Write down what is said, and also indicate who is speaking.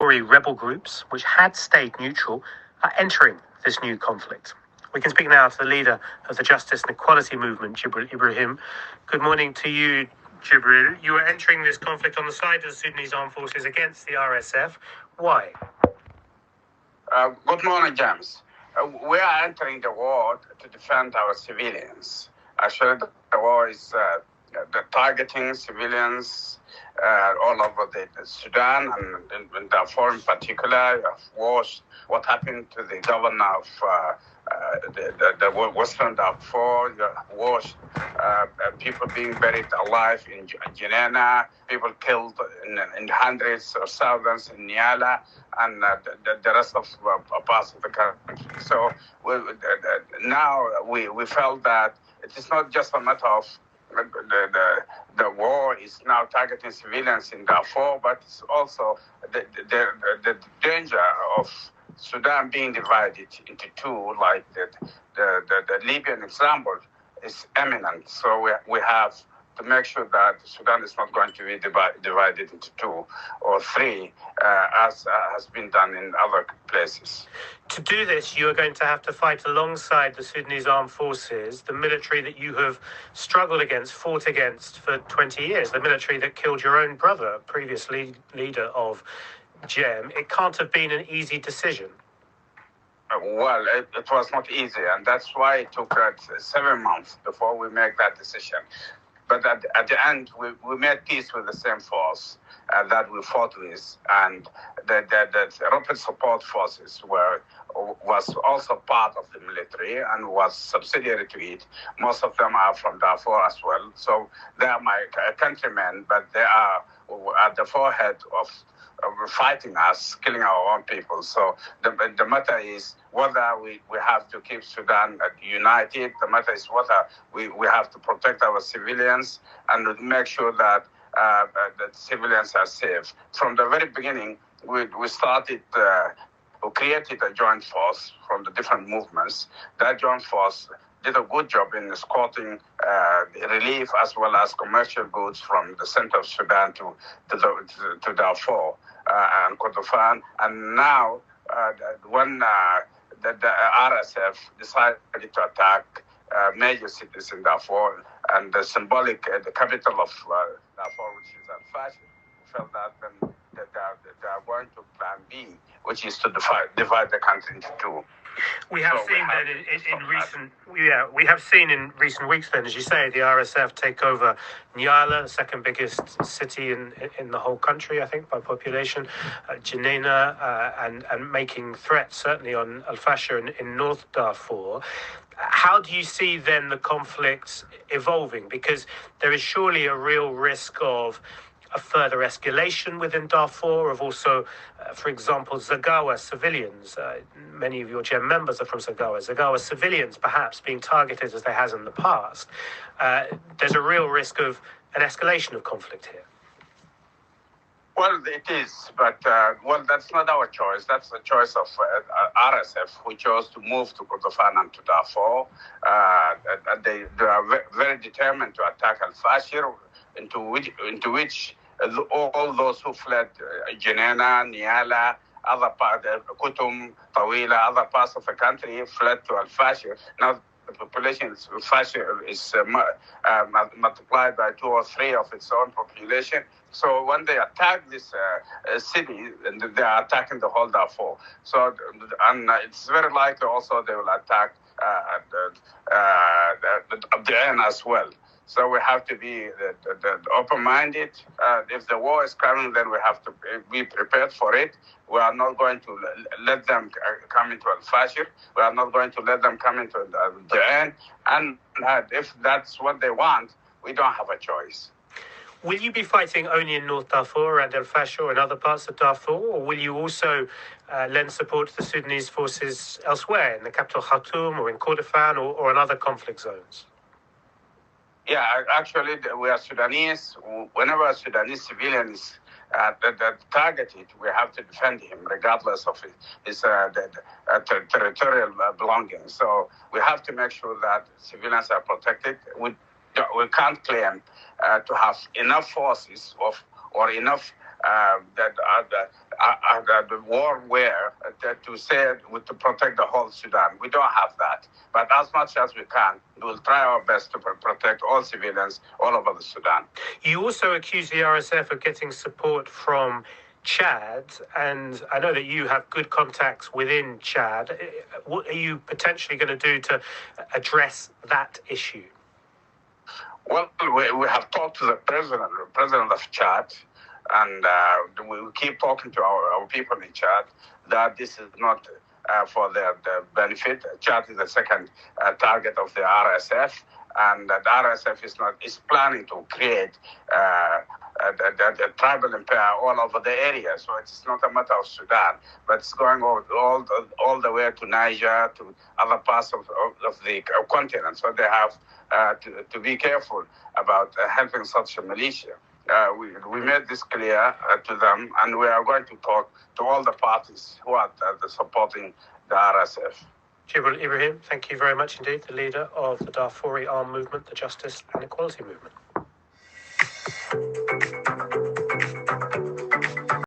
Speaker 1: Tory rebel groups, which had stayed neutral, are entering this new conflict. We can speak now to the leader of the Justice and Equality Movement, Jibril Ibrahim. Good morning to you, Jibril. You are entering this conflict on the side of the Sudanese armed forces against the RSF. Why?
Speaker 2: Good morning, James. We are entering the war to defend our civilians. Actually, the war is targeting civilians all over the Sudan and Darfur in particular. Of course, what happened to the governor of the Western Darfur was people being buried alive in Janina, people killed in hundreds or thousands in Niala, and the rest of parts of the country. So now we felt that it is not just a matter of the war is now targeting civilians in Darfur, but it's also the danger of Sudan being divided into two, like the Libyan example is imminent. So we have to make sure that Sudan is not going to be divided into two or three, as has been done in other places.
Speaker 1: To do this, you are going to have to fight alongside the Sudanese armed forces, the military that you have struggled against, fought against for 20 years, the military that killed your own brother, previous leader of JEM. It can't have been an easy decision.
Speaker 2: Well, it was not easy, and that's why it took 7 months before we make that decision. But at the end, we made peace with the same force that we fought with, and the Rapid Support Forces was also part of the military and was subsidiary to it. Most of them are from Darfur as well, so they are my countrymen, but they are at the forehead of fighting us, killing our own people. So the matter is whether we have to keep Sudan united. The matter is whether we have to protect our civilians and make sure that that civilians are safe. From the very beginning, we created a joint force from the different movements. That joint force did a good job in escorting relief as well as commercial goods from the center of Sudan to Darfur and Kordofan. And now, when the RSF decided to attack major cities in Darfur and the capital of Darfur, which is Al-Fashir, felt that then they are going to plan B, which is to divide the country into two.
Speaker 1: We have seen in recent weeks, then, as you say, the RSF take over Nyala, the second biggest city in the whole country, I think, by population, Janina, and making threats, certainly on Al-Fashir in North Darfur. How do you see, then, the conflict evolving? Because there is surely a real risk of a further escalation within Darfur, of also, for example, Zagawa civilians. Many of your JEM members are from Zagawa. Zagawa civilians perhaps being targeted as they has in the past. There's a real risk of an escalation of conflict here.
Speaker 2: Well, it is, but that's not our choice. That's the choice of RSF, who chose to move to Kordofan and to Darfur. They are very determined to attack Al-Fashir, into which all those who fled Janina, Niala, other parts, Kutum, Tawila, other parts of the country fled to Al-Fashir. Now the population of Al-Fashir is multiplied by 2 or 3 of its own population. So when they attack this city, they are attacking the whole Darfur. So, and it's very likely also they will attack Abdian as well. So we have to be open-minded. If the war is coming, then we have to be prepared for it. We are not going to let them come into Al-Fashir. We are not going to let them come into the end. And if that's what they want, we don't have a choice.
Speaker 1: Will you be fighting only in North Darfur and Al-Fashir and other parts of Darfur, or will you also lend support to the Sudanese forces elsewhere, in the capital Khartoum or in Kordofan or in other conflict zones?
Speaker 2: Yeah, actually, we are Sudanese. Whenever a Sudanese civilian is targeted, we have to defend him, regardless of his territorial belongings. So we have to make sure that civilians are protected. We can't claim to have enough forces or enough the war wear to say to protect the whole Sudan. We don't have that. But as much as we can, we will try our best to protect all civilians all over the Sudan.
Speaker 1: You also accuse the RSF of getting support from Chad, and I know that you have good contacts within Chad. What are you potentially going to do to address that issue?
Speaker 2: Well, we have talked to the president of Chad, and we keep talking to our people in Chad that this is not for their benefit. Chad is the second target of the RSF, and the RSF is planning to create a tribal empire all over the area. So it's not a matter of Sudan, but it's going all the way to Niger, to other parts of the continent. So they have to be careful about helping such a militia. We made this clear to them, and we are going to talk to all the parties who are supporting the RSF.
Speaker 1: Ibrahim, thank you very much indeed, the leader of the Darfuri Armed Movement, the Justice and Equality Movement.